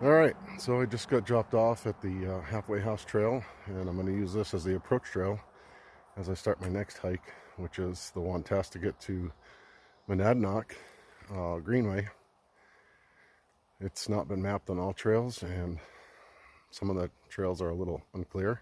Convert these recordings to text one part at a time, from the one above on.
Alright, so I just got dropped off at the halfway house trail, and I'm going to use this as the approach trail as I start my next hike, which is the Wantastiquet-Monadnock Greenway. It's not been mapped on all trails, and some of the trails are a little unclear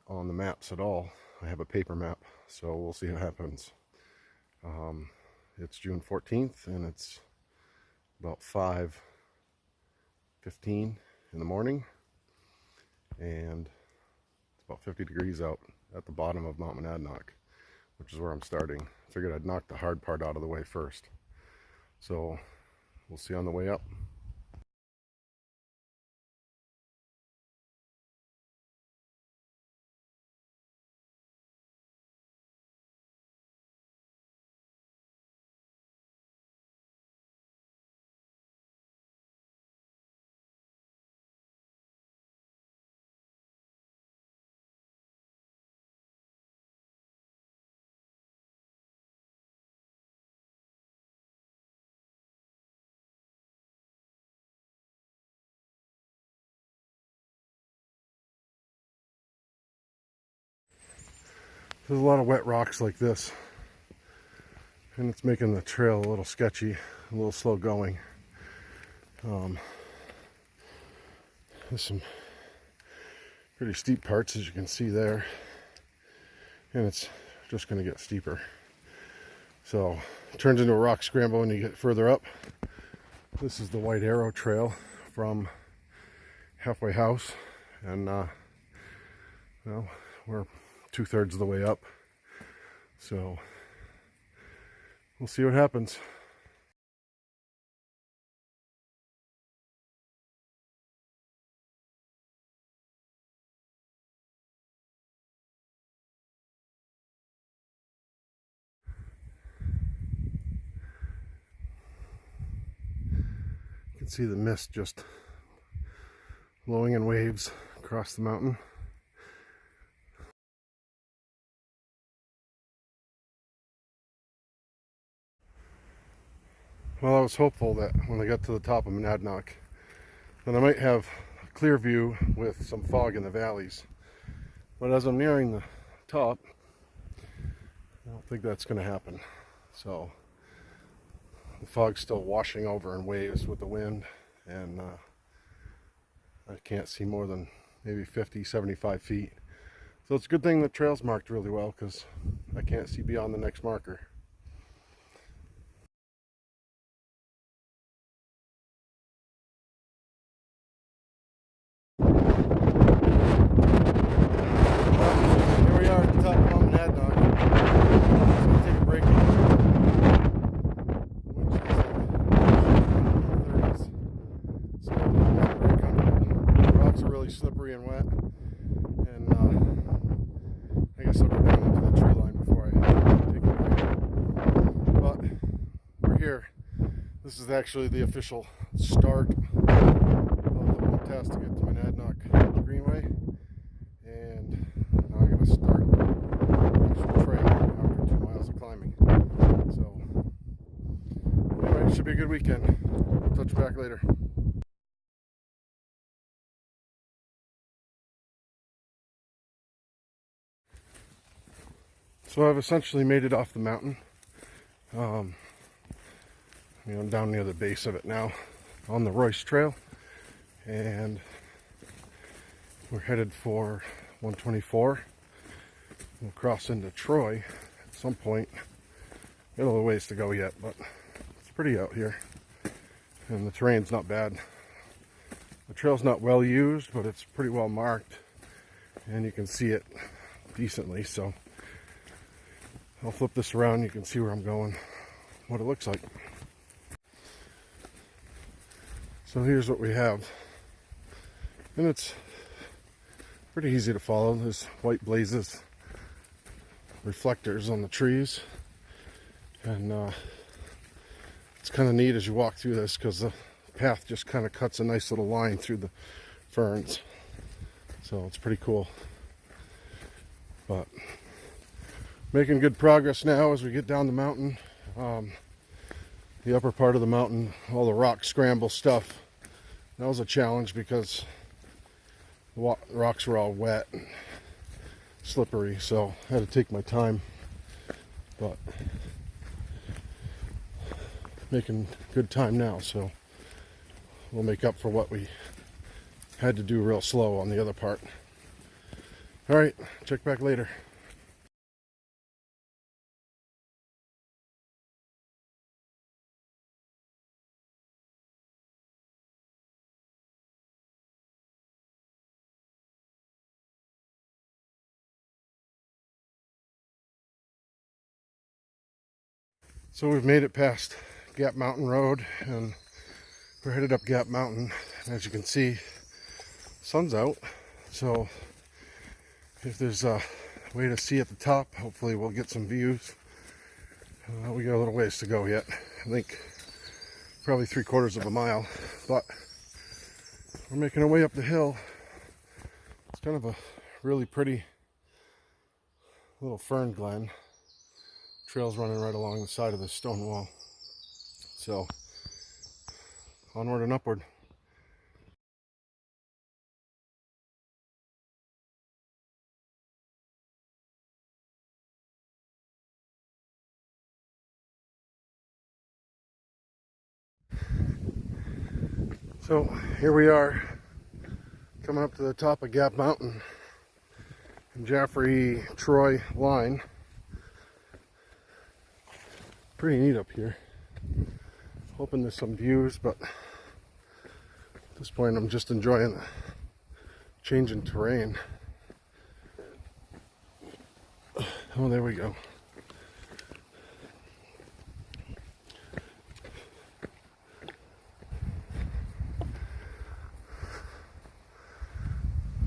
on the maps at all. I have a paper map, so we'll see what happens. It's June 14th, and it's about 5:15 in the morning, and it's about 50 degrees out at the bottom of Mount Monadnock, which is where I'm starting. Figured I'd knock the hard part out of the way first. So we'll see on the way up. There's a lot of wet rocks like this, and it's making the trail a little sketchy, a little slow going. There's some pretty steep parts, as you can see there, and it's just going to get steeper. So it turns into a rock scramble when you get further up. This is the White Arrow Trail from Halfway House, and well, we're 2/3 of the way up, so we'll see what happens. You can see the mist just blowing in waves across the mountain. Well, I was hopeful that when I got to the top of Monadnock, that I might have a clear view with some fog in the valleys. But as I'm nearing the top, I don't think that's going to happen. So the fog's still washing over in waves with the wind, and I can't see more than maybe 50, 75 feet. So it's a good thing the trail's marked really well, because I can't see beyond the next marker. Here we are at the top of Mount Monadnock. So I'll take a break. So very comfortable. The rocks are really slippery and wet, and I guess I'll go down into the tree line before I take a break. But we're here. This is actually the official start of the Wantastiquet-Monadnock Greenway, and now I'm going to start the actual trail after 2 miles of climbing. So anyway, it should be a good weekend. Touch back later. So I've essentially made it off the mountain. I'm down near the base of it now on the Royce Trail, and we're headed for 124. We'll cross into Troy at some point. Got a little ways to go yet, but it's pretty out here, and the terrain's not bad. The trail's not well used, but it's pretty well marked, and you can see it decently. So I'll flip this around, you can see where I'm going, what it looks like. So here's what we have, and it's pretty easy to follow. There's white blazes, reflectors on the trees, and it's kind of neat as you walk through this, because the path just kind of cuts a nice little line through the ferns, so it's pretty cool. But making good progress now as we get down the mountain. The upper part of the mountain, all the rock scramble stuff That was a challenge because the rocks were all wet and slippery, so I had to take my time, but making good time now, so we'll make up for what we had to do real slow on the other part. All right, check back later. So we've made it past Gap Mountain Road and we're headed up Gap Mountain. As you can see, sun's out, so if there's a way to see at the top, hopefully we'll get some views. We got a little ways to go yet. I think probably 3/4 of a mile, but we're making our way up the hill. It's kind of a really pretty little fern glen. Trail's running right along the side of this stone wall. So, onward and upward. So, here we are, coming up to the top of Gap Mountain, Jaffrey-Troy line. Pretty neat up here. Hoping there's some views, but at this point I'm just enjoying the change in terrain. Oh, there we go.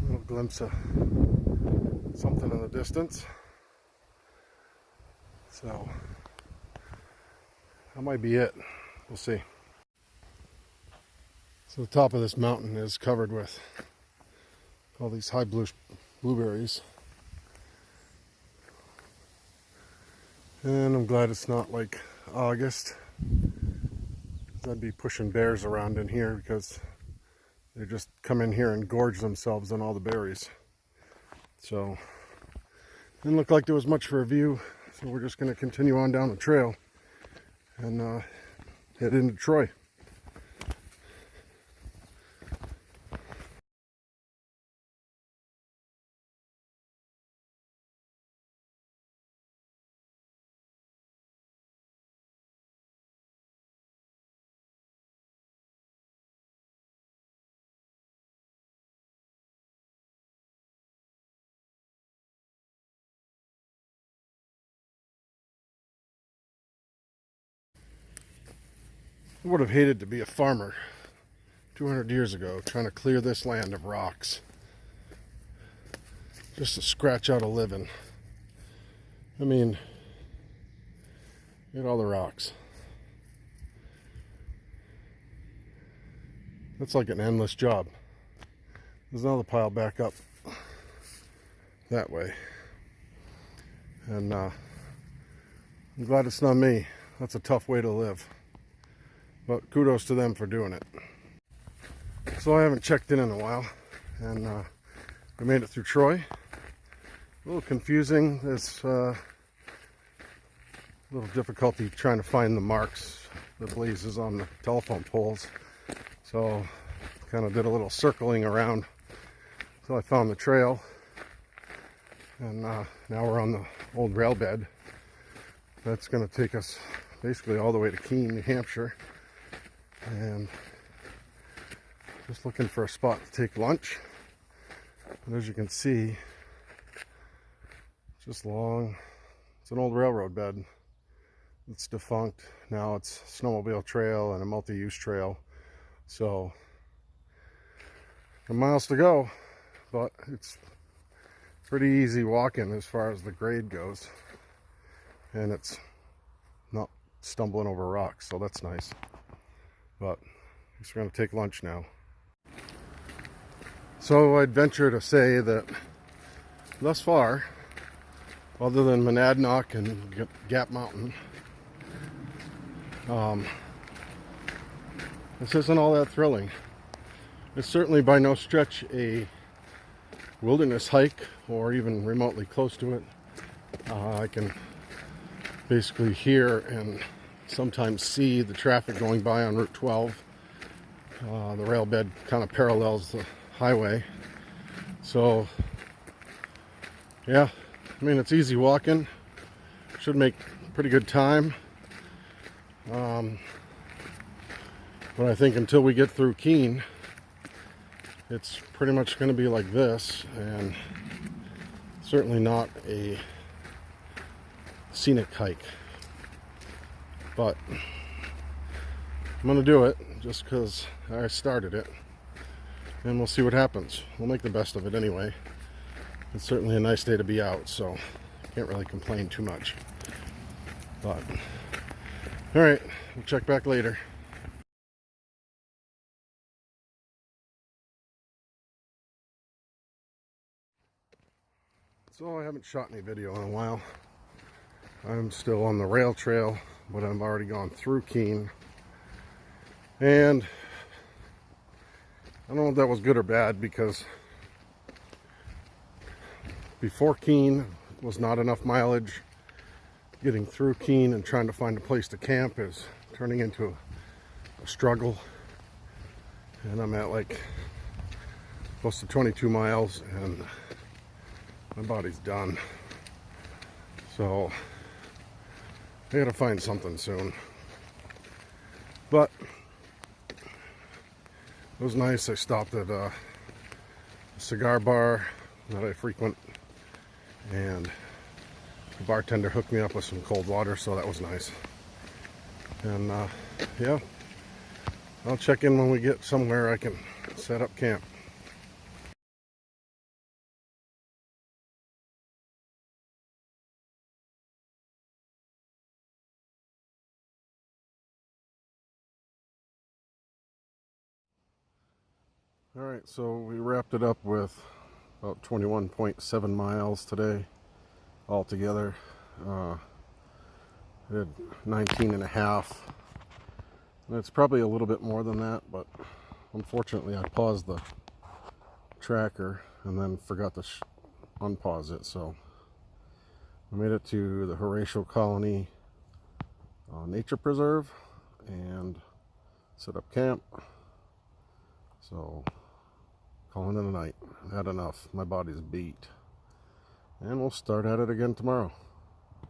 A little glimpse of something in the distance. So that might be it. We'll see. So the top of this mountain is covered with all these high blueberries. And I'm glad it's not like August. I'd be pushing bears around in here because they just come in here and gorge themselves on all the berries. So didn't look like there was much for a view, so we're just going to continue on down the trail and head into Troy. I would have hated to be a farmer 200 years ago trying to clear this land of rocks just to scratch out a living. I mean, look at all the rocks. That's like an endless job. There's another pile back up that way, and I'm glad it's not me. That's a tough way to live. But kudos to them for doing it. So I haven't checked in a while, and we made it through Troy. A little confusing. There's a little difficulty trying to find the marks, the blazes on the telephone poles. So kind of did a little circling around until I found the trail. And now we're on the old rail bed. That's going to take us basically all the way to Keene, New Hampshire. And just looking for a spot to take lunch. And as you can see, just long. It's an old railroad bed. It's defunct. Now it's a snowmobile trail and a multi-use trail. So, miles to go, but it's pretty easy walking as far as the grade goes. And it's not stumbling over rocks, so that's nice. But I guess we're going to take lunch now. So I'd venture to say that thus far, other than Monadnock and Gap Mountain, this isn't all that thrilling. It's certainly by no stretch a wilderness hike or even remotely close to it. I can basically hear and sometimes see the traffic going by on Route 12. The rail bed kind of parallels the highway. So, yeah, I mean, it's easy walking. Should make pretty good time. But I think until we get through Keene, it's pretty much going to be like this, and certainly not a scenic hike. But I'm going to do it just because I started it, and we'll see what happens. We'll make the best of it anyway. It's certainly a nice day to be out, so can't really complain too much. But all right, we'll check back later. So I haven't shot any video in a while. I'm still on the rail trail, but I've already gone through Keene. And I don't know if that was good or bad, because before Keene was not enough mileage. Getting through Keene and trying to find a place to camp is turning into a struggle. And I'm at like close to 22 miles and my body's done. So I gotta find something soon. But it was nice. I stopped at a cigar bar that I frequent, and the bartender hooked me up with some cold water, so that was nice. And yeah, I'll check in when we get somewhere I can set up camp. Alright, so we wrapped it up with about 21.7 miles today altogether. I did 19 and a half. And it's probably a little bit more than that, but unfortunately I paused the tracker and then forgot to unpause it. So I made it to the Horatio Colony Nature Preserve and set up camp. So calling it a night. I've had enough. My body's beat. And we'll start at it again tomorrow.